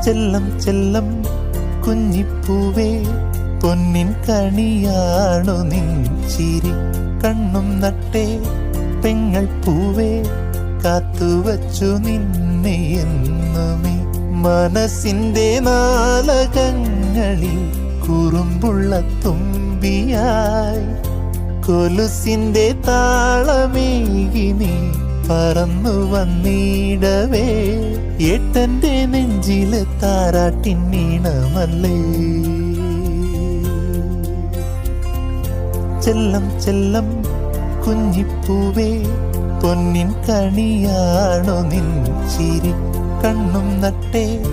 ചെല്ലം ചെല്ലം കുഞ്ഞിപ്പൂവേ, പൊന്നിൻ കണിയാണു നിൻ ചിരി. കണ്ണും നട്ടേ പെങ്ങൾ പൂവേ, കാത്തുവച്ചു നിന്നെ എന്നുമേ. മനസ്സിന്റെ നാലകങ്ങളിൽ കുറുമ്പുള്ള തുമ്പിയായി, കൊലുസിന്റെ താളമേകി നീ പറന്നു വന്നിടവേ. ഏട്ടന്റെ നെഞ്ചിലെ താരാട്ടിൻ നീണമല്ലേ. ചെല്ലം ചെല്ലം കുഞ്ഞിപ്പൂവേ, പൊന്നിൻ കണിയാണു നിൻ ചിരി. കണ്ണും നട്ടേ